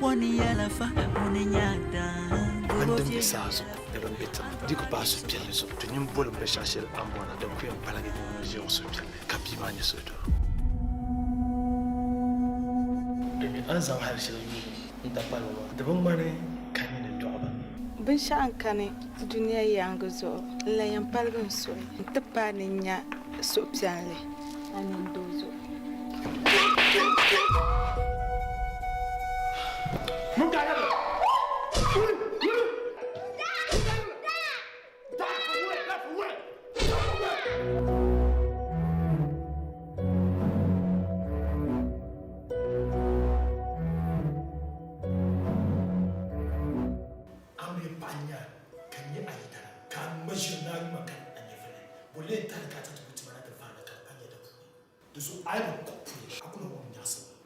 Boni yala fa oninyada. Andem besazo, devon betam. Digo basu bien les autres. Nyum bol be chercher ambona de kuya palagi de mesure so bien. Kapiba ni so do. Demi anzam hal shiri nda palwa. Devon mane kanine do aba. Ben shan kane duniya yanga zo la yan palgan so ta pani nya so pianle anin dozo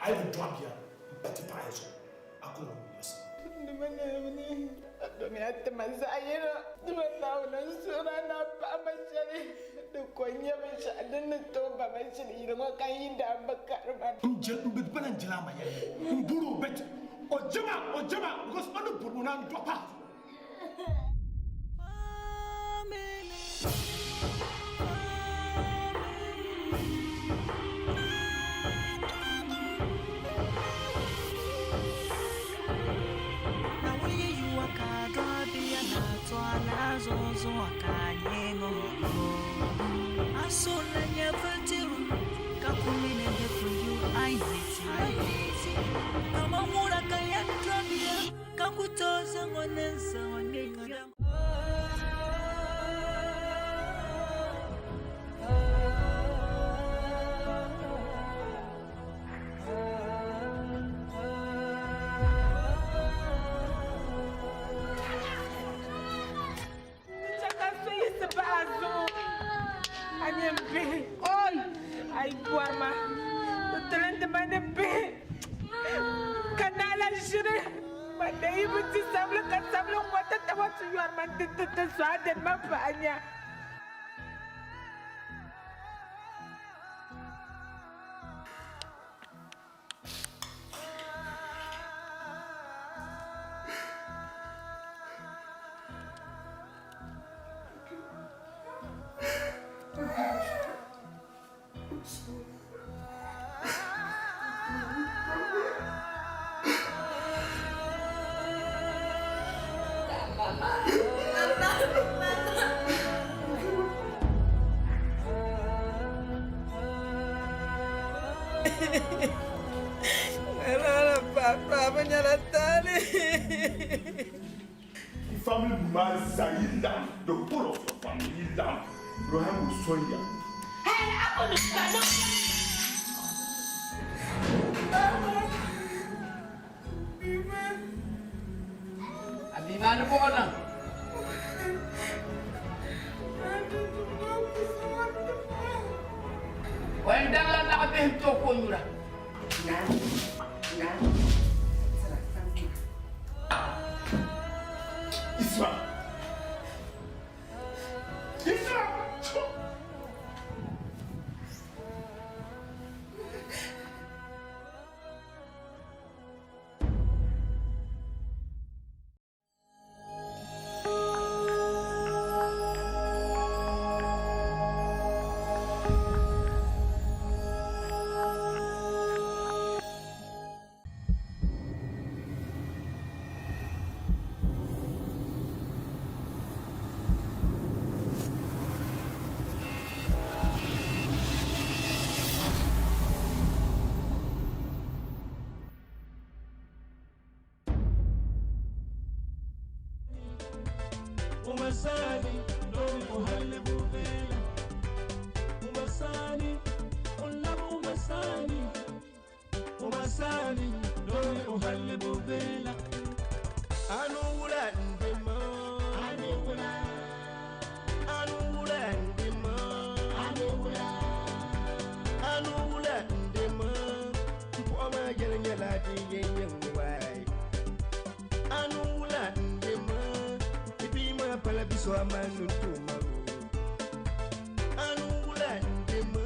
I will drop you, but the price I could not miss. The man, the the Konya, I didn't talk about my city, you know, kind of Bakaram. But Bananjama, Buru bet, or Jama, because on the Purunan drop out. Zozo akanyengo asola nyafatiru kakumine for you I hate kama mura kaya trabia kakutoza ngonenza wangenga Ay, Guarma, the talent of my pay. Canala Shire, my neighbor to Sabla Catablo, what I want to your man did the swat and my panya. Papa menyaratani. Family Mazayila, the whole of your family, Roham Sonia. Hey, I'm going to stand up. Abimana bona. Wendala na kabento ko nyura. Isma. Umasani, doni uhale buvela. Umasani, unabu umasani. Umasani, doni uhale buvela. Anula ndema, anula. Anula ndema, anula. Anula ndema, mpoma nyala diye ngwai. Anula ndema. Pala biso amanu tumaru anula ndema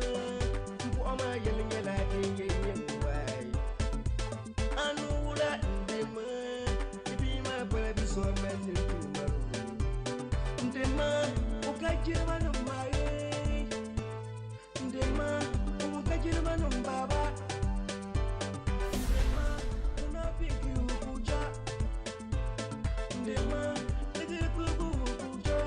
mpoma yele nyala ye wai anula ndema so many ndema ukajira manu maye ndema ukajira manu baba ndema unapiki ukuja ndema ndikuku ukuja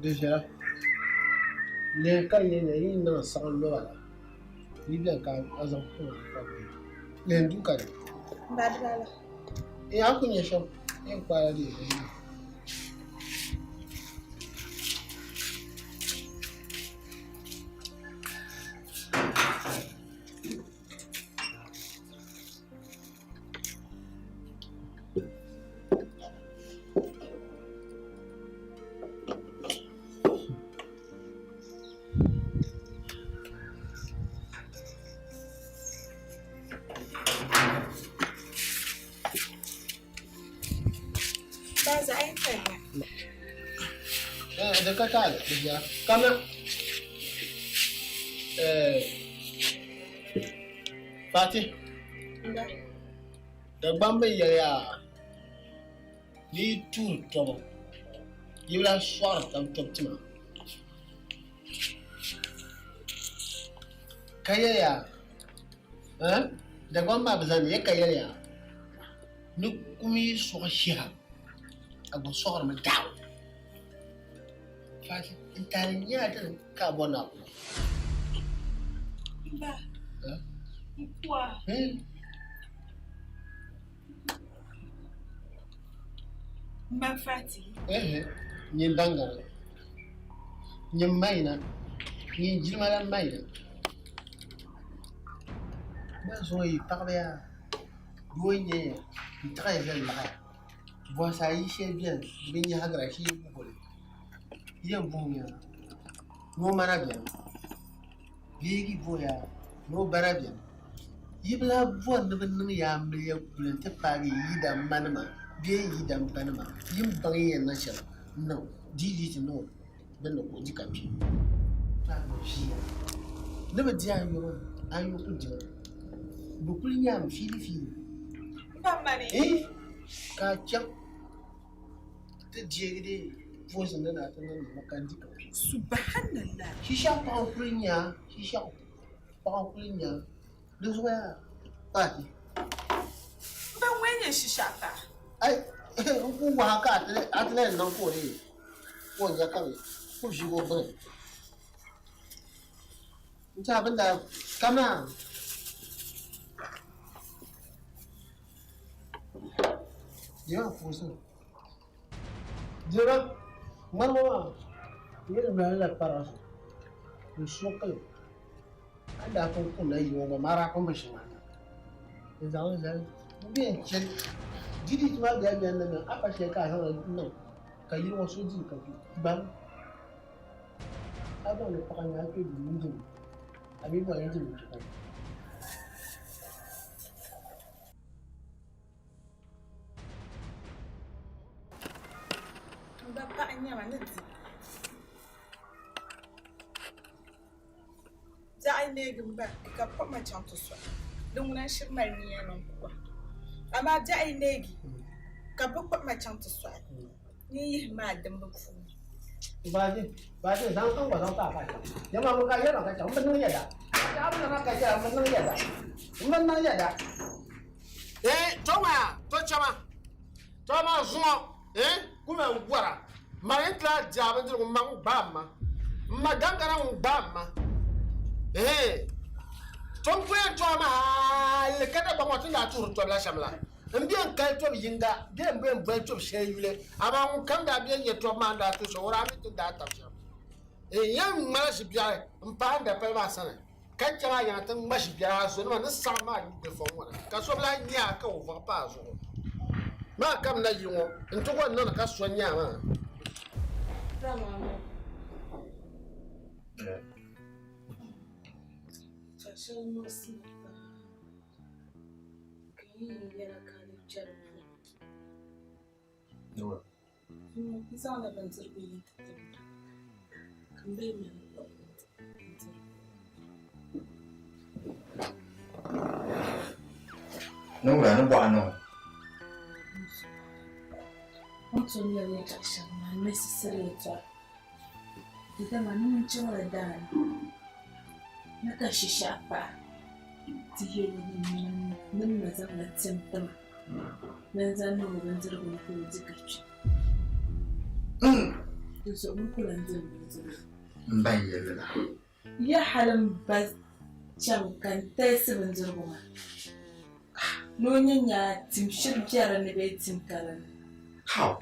Déjà, les cas il n'en sans l'eau. Il y a qu'à azam pour les deux cas. Dagbani. Et à quoi y a un paradis. Ada kata dia karena Fatih Dagbani ya ni tu tomo yula swar tam tima kaya ya Dagbani bazan ya kaya ya ni kumi so shiha abu so ma daw Fatih intanya da ka bona ba kwa Ma Fatih nyin dangana nyin maina nyin jimala maina ba so yi parler doye très bien là vois ça y c'est bien bien hagra shi bugole yan bunya no mana bien bigi boya no bara bien yibla bon de ya me ya kulente pagi yida manama be yida manama yim bangi na sha no didi no ben ko dikapi ta no shi ne be dia yo ayo ko dia bukul nyam fili Dagbani. Ka cham te diegde voisin na ta nan makandi ka Subhanallah. Shisha pa okulinya de zoya pati Ba wenye shishaka. ai ku wa ka atle nan ko ni ko ya ka ko shi go ban nta banda kama ya fuso jira mama yele na la paraso sokal ada ko na yo mara ko mashima ezan zan bien chen didi tuma ga ga nan apa she ka san nan kayi wasu ji ka ban aba ne pa ga ke di abi ba yanzu mu ka Bapak nyama nanti. Jai ne gumba ka pama chanto so. Dunguna shirmar ni yanon kuwa. Amma jai negi ka pama chanto so. Ni ma dan buku. ba ji zan kan ba zan ta ka jama mun ka yana ka mun nan yada ya mun nan ka ja mun nan yada toma zuwa kuma ngwara mare tla jabe dir ko mang bamma magangara un bamma Tom Quay to ma, le Cata Bamotina to la Shamla. And be a kind of yinga, then bring branch of Shayule. About come down being your Tomanda to show around to that of him. A young man should be and find the Pelvasan. Catch your eye and must be as one of the summer before one. Casola Yaka over Pazo. Ma come na you into one non Caswanya. No. It's all about to be completely. No, I don't want no. What's on your reaction? Unnecessary talk. The man who told Dan. Not a shapa. To hear numbers of that symptom. Then I know when to go to the kitchen. So, uncle and them. By you. Ya halam bas cham kan ta 7 woman. No nya tim shirjara ne be tim kalan. How?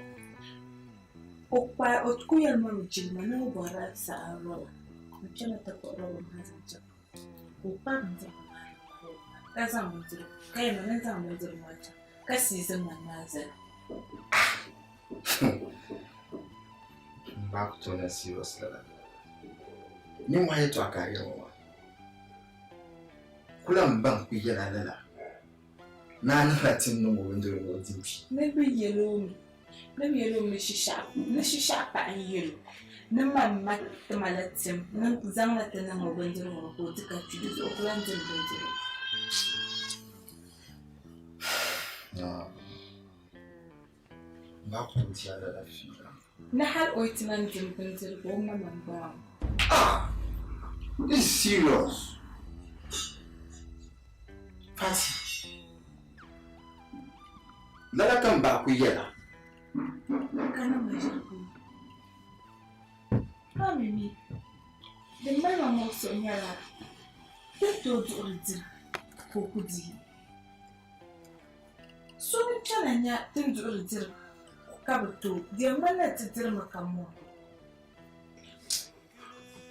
Opa otkuyal mam jilma na bora sa ro. Mchana ta ko ro ma sa cha. Opa nza. Kaza mutiro. Kai ma nza mutiro ma cha. Kasi zama naza. Back to a serious level. Ni mwaye to akari wa. Kula mbang pijana lela. Na latin no wondero wo dimpi. Maybe yellow me shisha pa an yellow. Na mamma ta malatim nan zanga ta nan wondero ko duka tudu so plan din wondero. No. Back to the other figure. Na har oitinan din wondero ko mamman ba. Ah! This is serious. Fati. Let her come back with you. Kana majaku. Mami, the man mo so nyala. Teto oridi ko kudi. So ni chana nya tindu oridi ko kabuto. The man na titir makamo.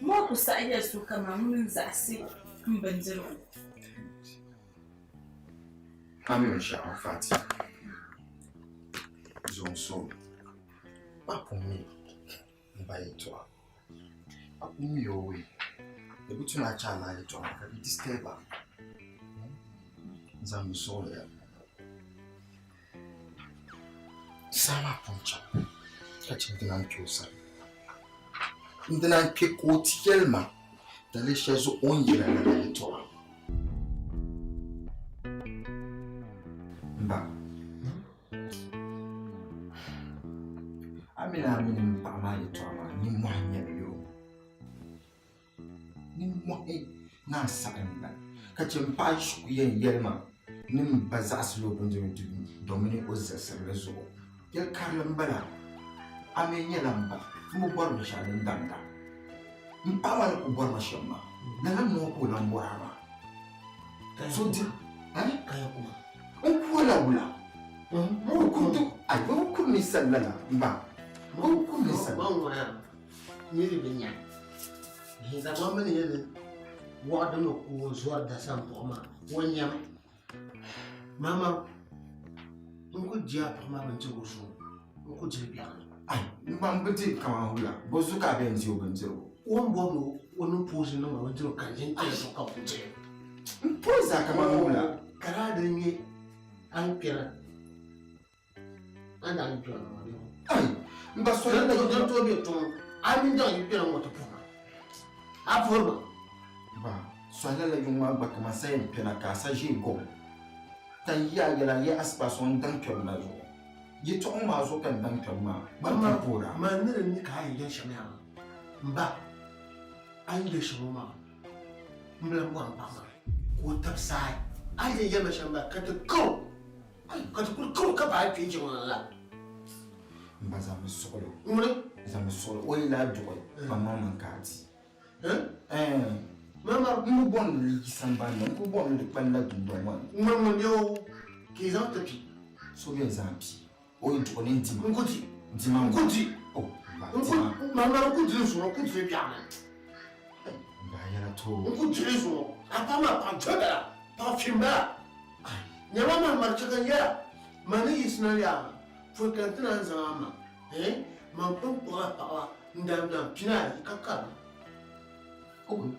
Mo ku sa iya su kama mun zasi mbanjiro. Ami nsha Fati. Zonso. Papomi. Mbaye to. Papomi owe. Ebutu na cha na to ka bi disturb. Nzamu so ya. Sama poncha. Kachi ndina ntosa. Ndina ke kotielma. Dale shezo onjira na to. Mba. Amina mpa to ama ni mwanya yo. Ni mwae na saenda. Kachi mpa shuku yelma. Ni mbazas lo bonjo Dominic Ozeselezo. Yel karlambala. Amenye lamba. Mu bor shalen danga. Mpa wala ku bor mashama. Na no ko lambora. So di Kaya kuma. Wala wala. Mo kuntu ayo kumisalla ba. Mo kumisalla. Mangora. Yiri binya. Hinda mama ne yele. Wada no ko zuwa da san poma. Wonyam. Mama. Nko dia poma ban ce goso. Nko jiri biya. Ai, mbambiti kama hula. Bozuka benzi obenzo. Wombo no wonu pose no ma wajiro kanjin ce so ka kunje. Mpoza kama hula. Kara da nye an kira. Anda an kira no. Ai, mba so Yanda yanda ko to bi to. Amin da yi kira moto poma. A forma. ba. So yalla yuma ba kama sai mpena ka sa jingo. Tan ya yala ya aspason dan kemna zo. Yi to ma zo kan dan kemma. Ba ma pora. Ma ne ni ka yi yan shamya. Mba. An yi shi ma. Mbla mwa ba ma. Ko tafsai. Ai yi yama shamba ka ta ko. Ai ka ta ko ka ba fi ji wala. Mba za mu solo. Mure. Za mu solo. O ila do. Ba mama kati. Mama Nous bon les samba nous bon le panda du bon Maman yo, qu'ils ont tapis. Sobien zampi. O on est dit. On dit. Dimanche. On dit. Oh. Maman on dit sur on dit bien. Bah y a la trop. On dit sur. Apa ma pancha là. Pas film là. Nyama ma marcha kan ya. Mani isna ya. Faut que tu n'en zama. Man pon pour pa ndam pina kaka. Oh.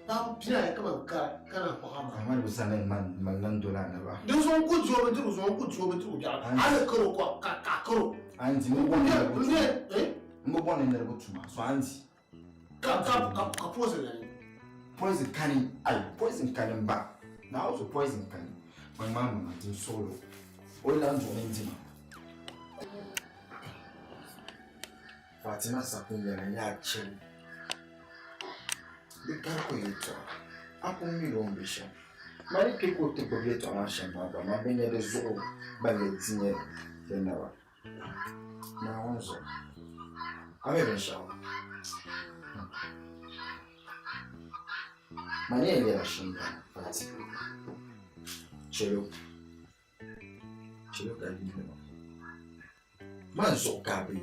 Pas pina comme kana pa. Comment vous savez man dollar là-bas. Deux on coup de job de on coup de job de regarde. Allez koro quoi koro. Anti mo bon ne le botuma. So anti. Ka pose là. Poison canning, poison canning back. Now also poison canning. My mama in solo. All I'm doing. Fatima Sapin and Yachim. The calculator. Upon me, long vision. Many people take a bit on our shamba, but my many others go by the senior than ever. Now, also, I'm even shower. My name is Shamba, Fatty. Chelo, I didn't know. Man, so cabin,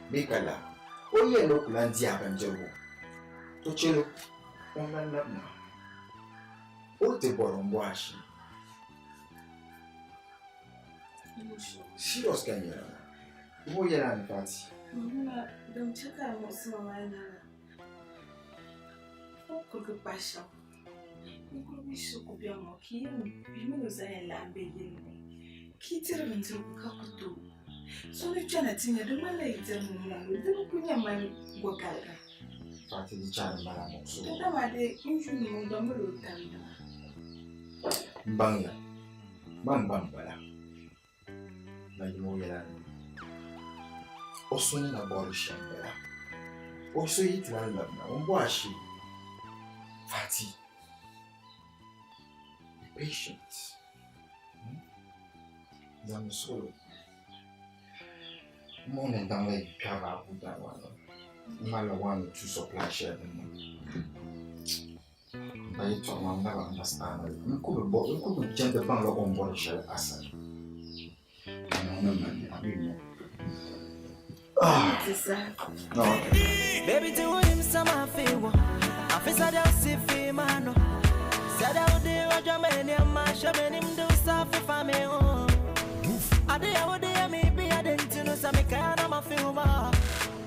make a laugh. Oh, yeah, look, Landia and Joe. To Chelo, one man love now. Oh, the bottom wash. She was going to. Oh, yeah, and Fatty. Don't check out what's my Could passion. You could be so good, young monkey. You know, I am baby. Kitty into Kakutu. So, if Janet in the Malay, don't put your mind work out. Fatty the child, madam. So, I usually don't know time. Banga. Bambala. Like more than. Also, in a body shambara. Also, eat one love now. Wash it. Fatty, be patient. I'm solo. More than like Pava with that one. Mala one to supply share them. But it will never understand. We could jump the bungalow on board share aside. Baby, do him some favor. I feel sad I see Fimano. Said out there, I jam any mash up and him do stuff if I'm home. I did out there, maybe I didn't know some kind of a film.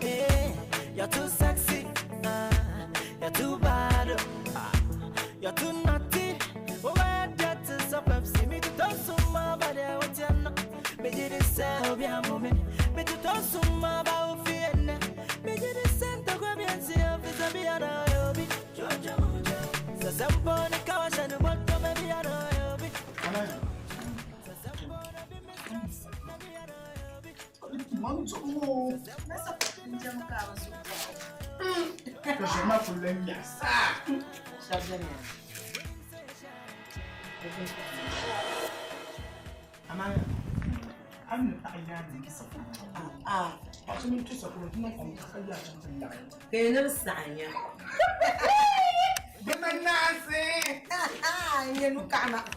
Hey, you're too sexy, you're too bad, you're too naughty. Oh, I get to stop, see me to talk so much about what you're not. Make it sell be a moment. Make it talk so much about fear. Make it send to grab and see if it's a be a hobby. Somebody cash and what to maybe a hobby. I'm not a I mean, to support my own. They never sign ya. But my Nancy, you know, come up.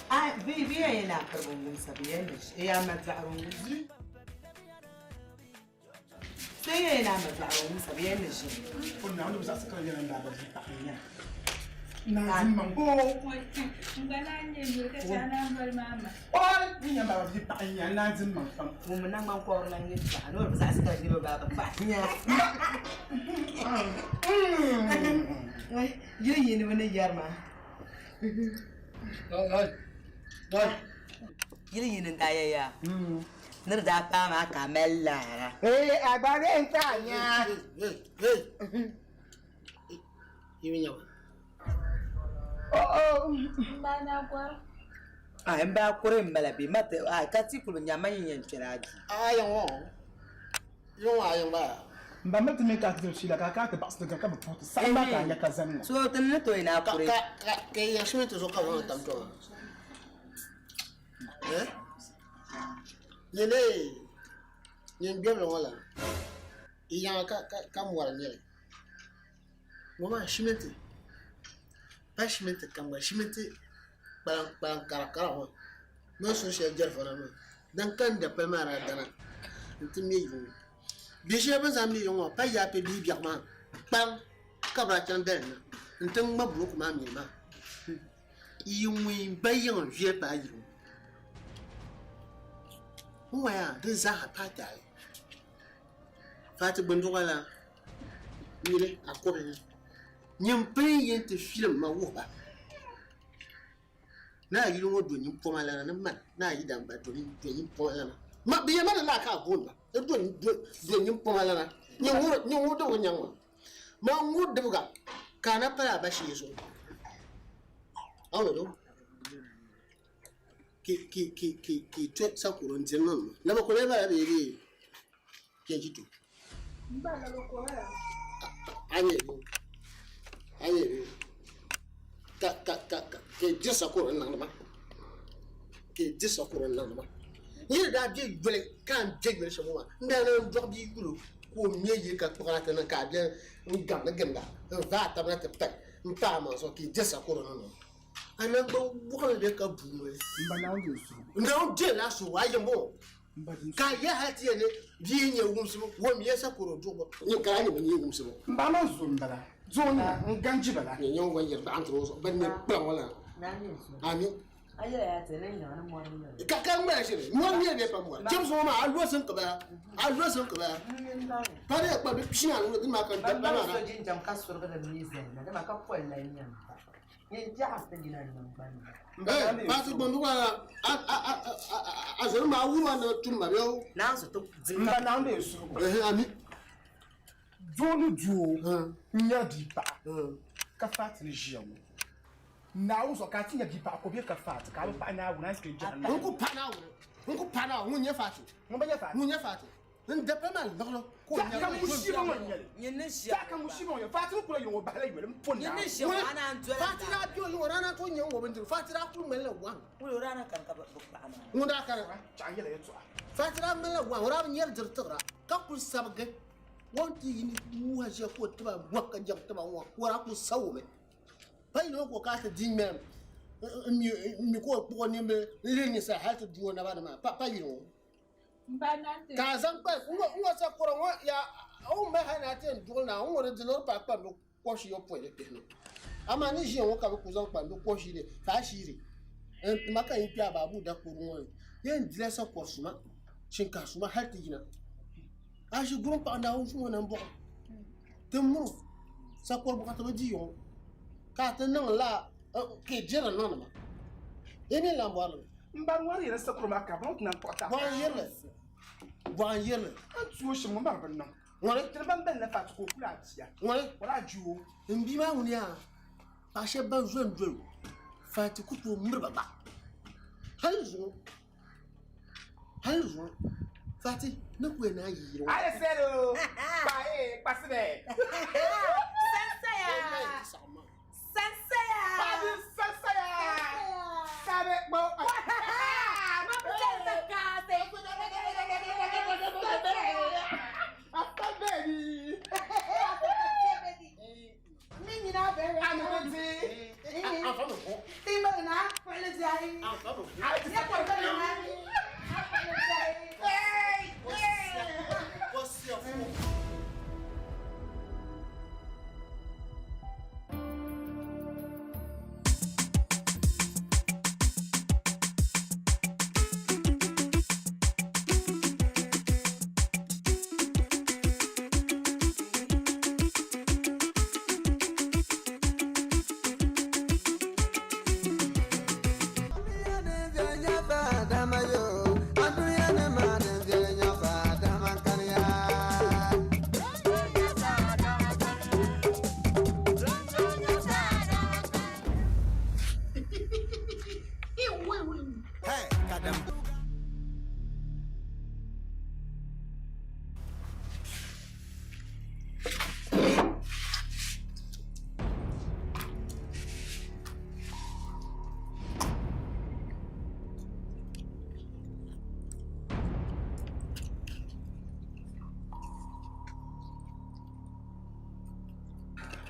I be a napper when Sabianish. I am at the room. Say, I'm at the room, Sabianish. For now, there was a second and that was Nancy, oh, all we about the pine and Nancy, woman, I'm not quarreling with you. I know it was asking you about the fact. You know, when a Yarma. You didn't die. Not that time I camella. Hey, I bought it. You know. I am back for him, Malaby, Matter. I can't see for Yamani and Chirag. I am. You are bad. But not to make out the she like I can't pass the cup of Samba and your cousin. So the little in our Can you shoot us or come on them? Yele, yin biam lo wala. Iya ka mwara nyele. Mama shimete. Pas shimete kamba shimete bang kara ho. No so she jar fona no. Dan kan da pa mara dana. Ntimi yu. Bi she ban zambi yo pa ya pe bi biak ma. Bang ka bra chan den. Nteng ma blu ma mi ma. Yumwi bayan vie pa yu. Mwa de za ha pa dai. Fati bundugala mire akobe nyam prin yente film ma wo ba na yi lo do nyim poma la na man na yi dan ba do nyim poma la ma biye ma la ka bon ba do nyim poma la na nyu do nyangwa ma ngu de buga kana para ba shi so awo do ki to sakuro njenon la ba ko le ba be ri kenjito Mbana loko haya. Aye. Ka ke disakoro nangma. Ke disakoro nangma. Ni da bi gbele kan jegbele so ma. Nda na do bi kulo ko miye ka to ka na ka bien ngam na ganda. Va ta na te pe. Mpa ma so ke disakoro nangma. Ana do bukale de ka bu. Mbana ndio su. Nda je la so wa ye mo. Ka ya hati ne bi nye wumsu wo mi yesa koro jobo ni ka ni ni wumsu Mbana zumbala. Zona nganji bala. ni nyon wa yer ba antro ben ne plan wala ami Ayo ya tele ni na mo ni. ka ngba shi mo mi be pa mo james mo ma alwo sen ko ba pa de pa bi pina no di ma kan da Ba na so jin jam ka so ga da ni zen na ma ka ko la ni am. Ni ja hasta dina ni mbani. ba su bondu wala a zero ma wu ma no tun ma yo Na so to Mbana ndio su. ami Zonu duo. Nya dipa. Ka fat ni jiawo. Na wo so ka tinya dipa ko bi ka fat ka ba na wo na ske jan. nku pa na wo nye fatu Mo ba ya fat. wo nye fatu nda pa ma no ko nya Ka mu shi mo nyele. Ni ne shia. Ka mu shi mo yo fat ko la yo ba la yo mpon Ni na. ne shia ana ntwe. fatira bio yo rana to nye wo bendu fatira ku mele wa Wo rana kan ka ba ana. ngunda kara Cha yele yeto. fatira mele wa ora nyer dirtira ka ku sabge wonti yini wa je ko tiba wakka jam tiba wa ora ku sawme pai no ko ka ta dinmem mi ko ni me lini sa halta duwo na ba ma pa yino Mbana te. ka zan pa ngo sa ko ro ya o me ha na ten duwo na ngo re dilo pa no ko shi yo po le pe no ama ni je won ka ko zan pa no ko shi le fa shi re en maka yin pia babu da ko ro yen dile sa ko suma shin ka suma halta yina a shi gurin pa da hu wannan bo temu sa ko bu ka to ji yo ka ta nan la ke jira nan ma ene la mo ala Mbana wari na sakro ma ka ba na pota. bon yele Antu o shi mo ba ban nan. ngore Tele ban ben na fat ko kula tia. ngore Wala juo. mbi ma woni a pa she ban zon dro fati kutu murba ba halzo fati na ku na yiro Ale sero. Pa pasbe. Sensei. Padi sasaya. Sabe mo. After baby. Mimi na be. I'm going to Timba na kwele jai. Ya kwa kwele na. Hey! Você é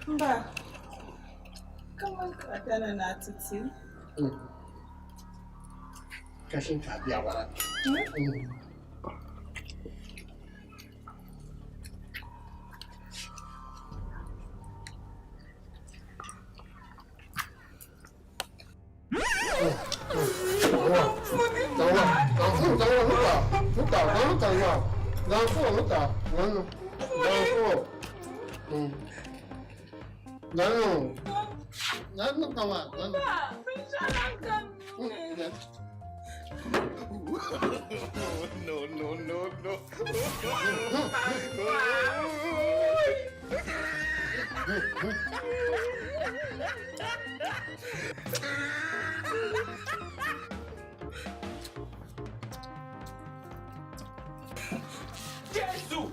Mba. Kaman ka tana na titi. Kashin ka biya wara. Jesus!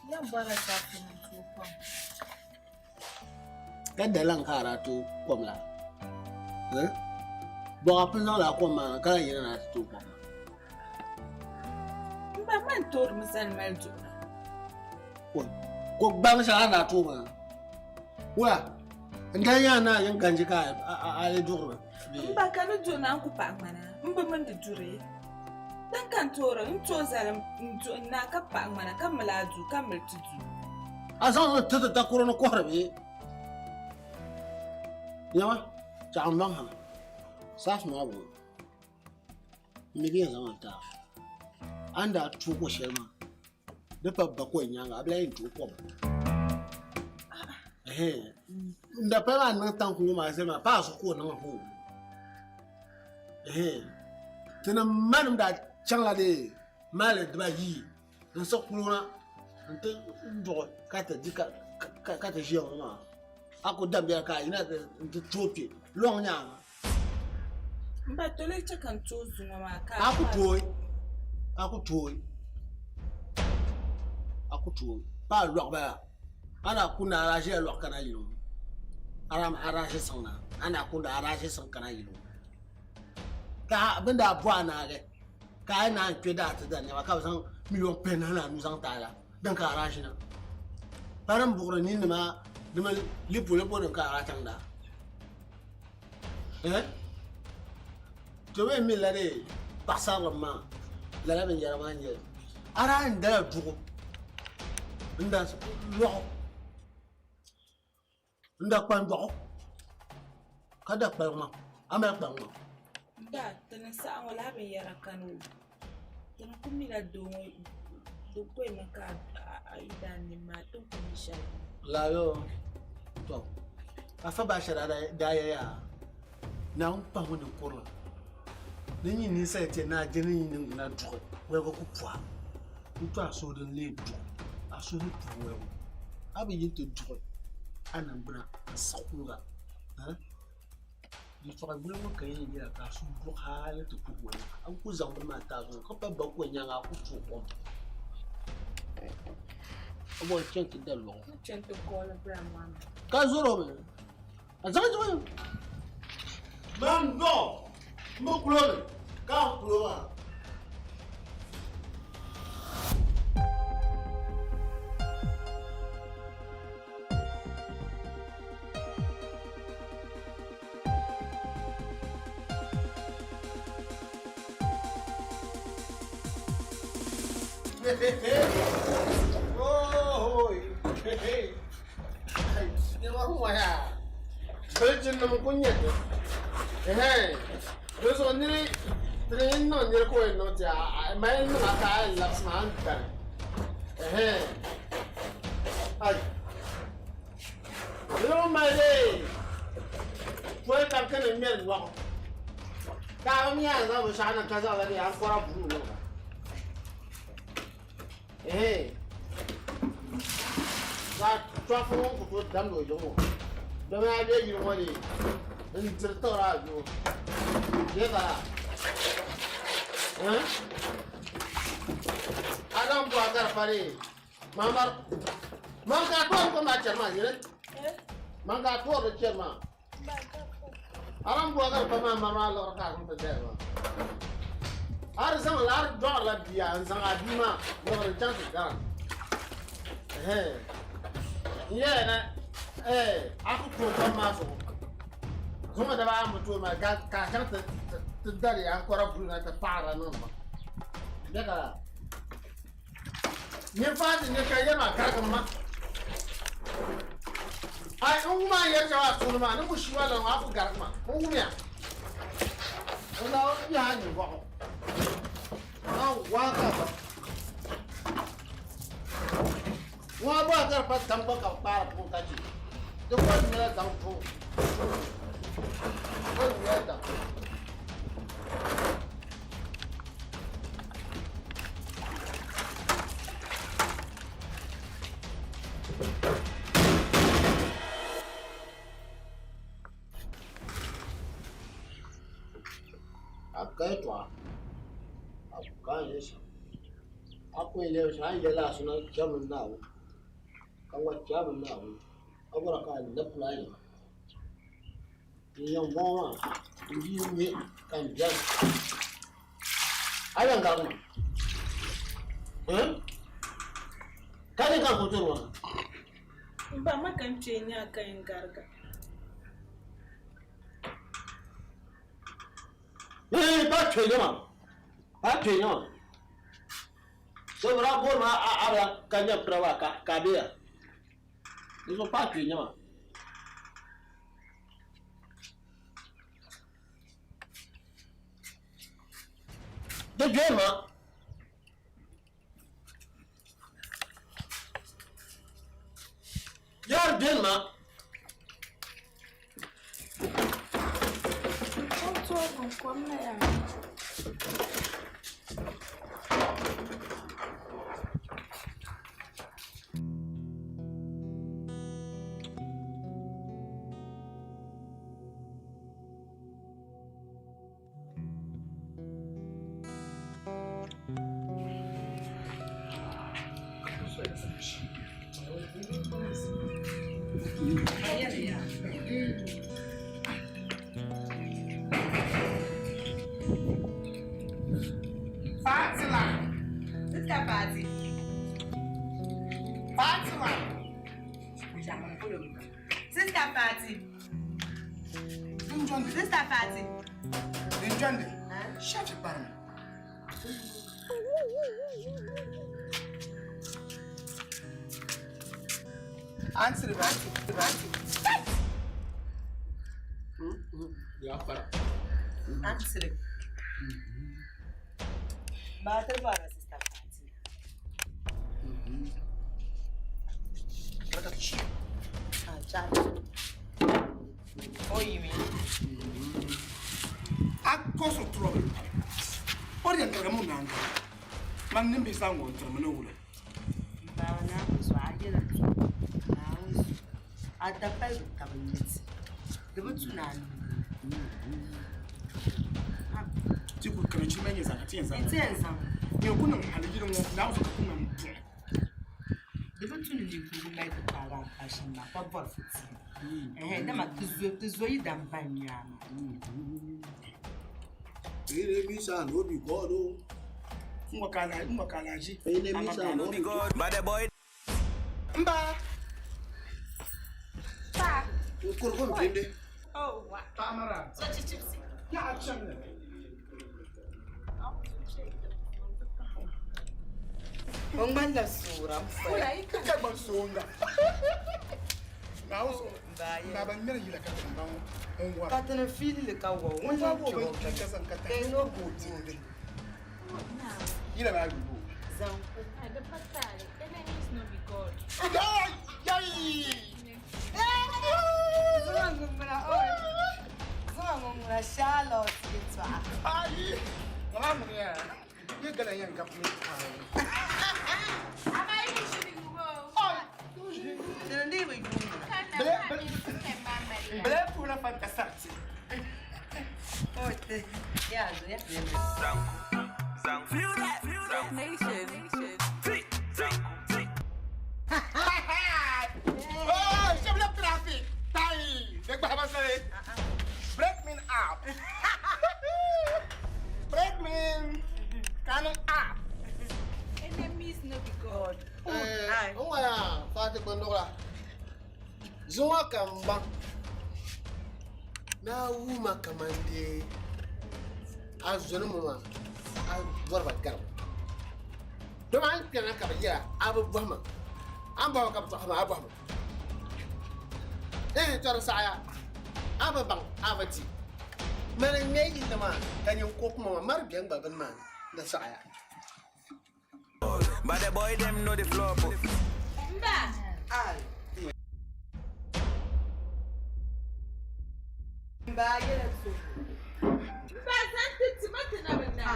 Yan bara kafin tukon. Kada lang karatu komla. Bo apun la koma kala yana na tu koma. Mba man tor misal mal juna. Ko bang sa na tu ma. Wa ndan yana yan ganji ka a dur. Mba kanu juna ku pa mana. Mba man da jure. Dan kan tora in to zaram na ka pa mana kan malaju kan multiju. Asan ta korona ko harbe. Yawa ta amban ha. Saf ma bu. Mi biya zaman ta. Anda tu ko shelma. Da babba ko nyanga abla yin tu ko. Nda pa nan tan ku ma sai ma pa su ko nan ho. Tana manum da changla de male de ba yi. N so kuluna. Nte ndo ka ta dika ka ta jiyo ma. Ako dambia ka ina de tropi long nyanga. Mba tole chakan chozu mama ka. Aku toy. Pa lok ba. Ana kuna araje lok kana yilo. Aram araje sona. Ana kuna araje son kana yilo. Ka benda bwana ge. Ka na kweda ta da ne ka san million pen na nu san ta la. Dan ka araje na. Param bugro ni ma dama lipo dan ka araje da. To we mi la de pasar ma. La la ben yara manje. Ara nda dugo. Nda lo. Nda kwan do. Kada kwan ma. Ama kwan ma. Da tana sa wala be yara kanu. Tana kumila do ko maka aida ni ma to kumisha. La yo. To. Afa ba shara da ya. Na umpa wani koro. Nini ni sai te na jini ni na dugo. We go ku pwa. Ntu aso de le du. Aso ni pwa we. Abi yito dugo. Anambra sakura. Di fara bulu mo kayi ya ka su du hale to ku we. An ku zamba ma ta zo ko ba ko nyanga ku tu ko. Obo chenti de lo. Chenti ko la brama. Ka zoro me. Azan zo. Man no. Mo kulo. Ka kulo wa. Oh, hey. Ni wa ya. Bejin na mo kunya. Beso ni tren no ni ko no ja. Mai no ka laksman ta. Ai. Lo mai de. Foi ta kan ni mer wa. Ka mi ya za bo sha na ka za la ni an kwara bu no. Tua for for dam do yo. Do me ade yi mo ni. Ntirto ra yo. Ye ba. Adam bu agar pare. Mama to ko ma charma ni. Manga to ro charma. Aram bu agar pa mama lo ka ko de ba. Ar sang lar do la biya sang adima lo ro chance ga. Yeah, na aku to ma so. Zuma da ba mu to ma ka kan ta dare an kwara buru ta fara nan ba. Daga ne fadi ne kai yana ka kan ma. Ai un ma ya jawa so ma ne mu shi wala ma fu gar ma. Ko mu ya. Ona ya ni ba. Wa ka ba. Wa ba gar pa tamba ka para pu ka ji. De ko ni la dang fu. Ko ni ya da. Akai to. Akai yes. Aku ile sai je la suna jamin nawo. Kan wa jamin nawo. Agora ka da play. Yang mo ndi ni kan jan. Ayan ka mo. Kani kan ko turwa. Ba makan ni akan garga. Ba ce ma. Ba ce ma. Sobra por ma ara kanya prawa ka dia. Isso pa ce ma. De jema. Yar jema. Kom na yan. Sister Fatty. Enjoy. Shut your mouth. Answer it. Answer it. Bater para Sister Fatty. What a shit. Chat. Oh, you mean? I cause of trouble. Oriental Munanga. Man, name is someone terminal. At the bell cabinet. The Butsunan. You could come to many as I think. You couldn't have you don't now. The Butsun you like the power fashion, but what fits. And them at this way than Banyam. Enemies are no be God. Makalaji. Enemies are no be God. But the boy. Mba. You could go in. Oh, what? Tamara. Such a gypsy. Yeah, I'm Kung man la suram Wala, ikaw. Kaya bang sunga? Now, nabang meron yung lakas ng bang ongwa. Kata na feel le ka wo. Wala mo ba yung kasang kata? Kaya no buti. Ila ba yung buo? Zanku. I don't patali. Enemies no be God. Ay! Yay! Zangong mo na oy. Zangong mo na Charlotte gitwa. Ay! Alam mo yan. Yung gala yan kapit. pula fantasarti. Ote. Ya, ya. Feel that nation. Oh, je me traffic. Tai. Dek bah masai. Break me up. Break me. Coming up. Enemies no be God. ya, Fatih Bandora. Zuwa kamba. Na wuma kamande. Azunu mama. Azwarba garam. Doma an kana ka ya abu bama. An ba ka ba abu bama. Tar saya. Aba bang abati. Mana ngai da ma kanyin ko kuma mar biyan baban ma da saya. But the boy them know the floor. Mba. Mba yele so. Mba santi timati na bena.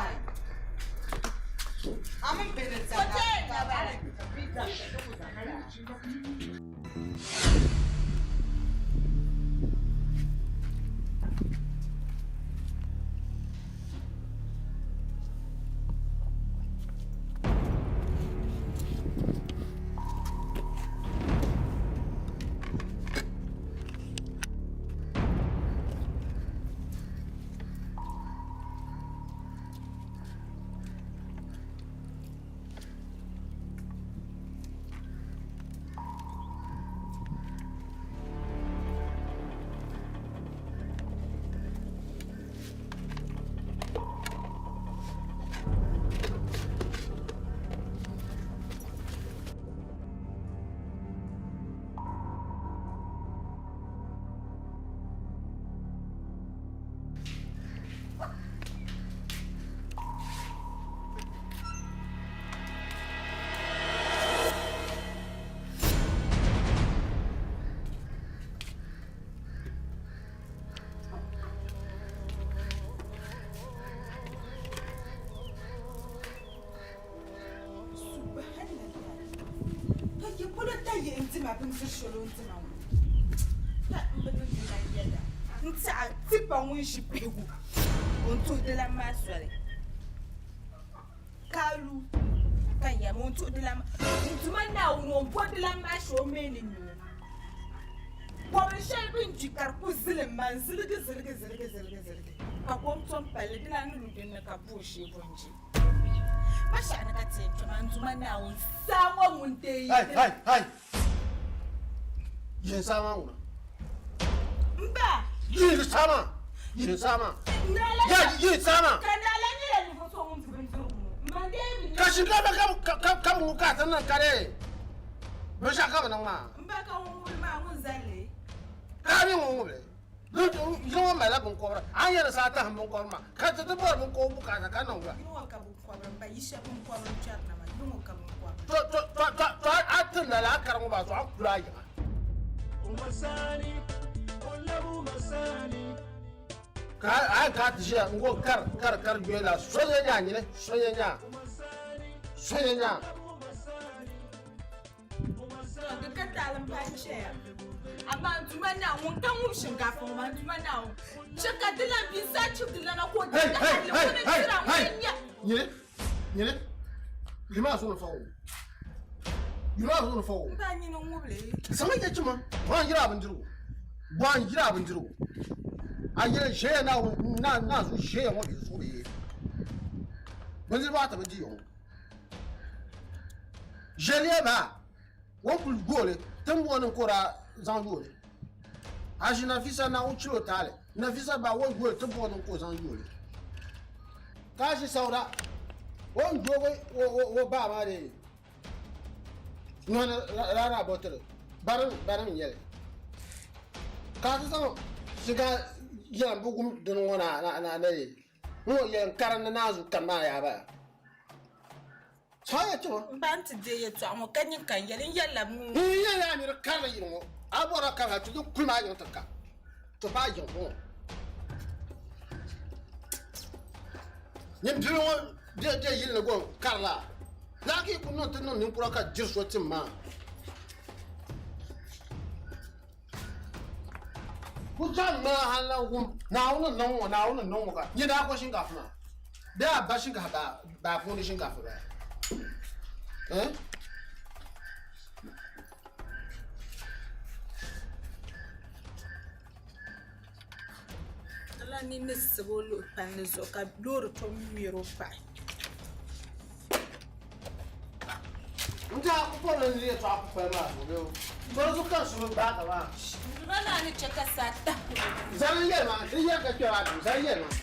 Amun beneta. Kote na bale. ma bin su sholo ntina wo ta mbele ntina yeda nta tipa won shi pegu onto de la maswale kalu kanya monto de la ntuma na wo bo de la masho meni ni ko shel bin jikar ku zilim man zilge ka kom tom pale de la nu de na ka bo shi bonji masha na ka tse ntuma na wo sawo munte Hai. Yin sama una. Mba. Yin sama. Ya yin sama. Kanala ni la ni foto mun tubin mande bi. Kashin ka mu ka tan nan kare. Ba sha ka nan ma. Mba ka won ma mun zale. Ka ni mu le. Yo ma la bun ko ra. An yana sa ta bun ko ma. Ka ta bor bun ko bu ka nan ga. Yo ka bu ko ba yisha bun ko ran chat na ma. Yo ka bun ko. To atun da la karan ba so akula ya. Umasani, olabu masani. Ka tije ngo kar bela soye nya ni ne soye nya. Ga ka talan ba ce. Amma tuma na won kan mu shinkafa ma tuma na. Shaka dilan bi sa ci dilan ko da hali ko ne kira mun ya. Ni lima so no fawo. Yura so no fawo. Ba ni no ngule. Sama ya cima ban jira abin jiro. A yi sheye na su sheye wa bi so be. Ban ji ba ta ba ji yo. Jeliya ba. Won kul gole tan wonin kora zan gole. Aji na fisa na un chilo tale. Na fisa ba won gole tan wonin ko zan gole. Ka shi saura. Won jogo wo ba ma de. Non rara botre. Baran yele. Ka san shiga yan bugum dun wona na ne. Mo yan karan na zu kan ma ya ba. Saya to. Ban ti de yeto am kan yin kan yelin yalla mu. Ni yala mi kala yimo. Abora kala to kuma yin taka. To ba yin mo. Nim dino de yin le go karla. La ki ku no tin no nim kura ka jirso tin ma. Kujan ma halan gum na wani nan ka ni da ko shinkafa ma da ba shinkafa ba ko ni shinkafa ba ala ni ne sibolo pan zo ka loro to miro pa nta ko polo ni to apu pa ma ko ko zo kan su ba ka ba rana ni cheka sata zan yi ma ni ya ka kira zan yi ma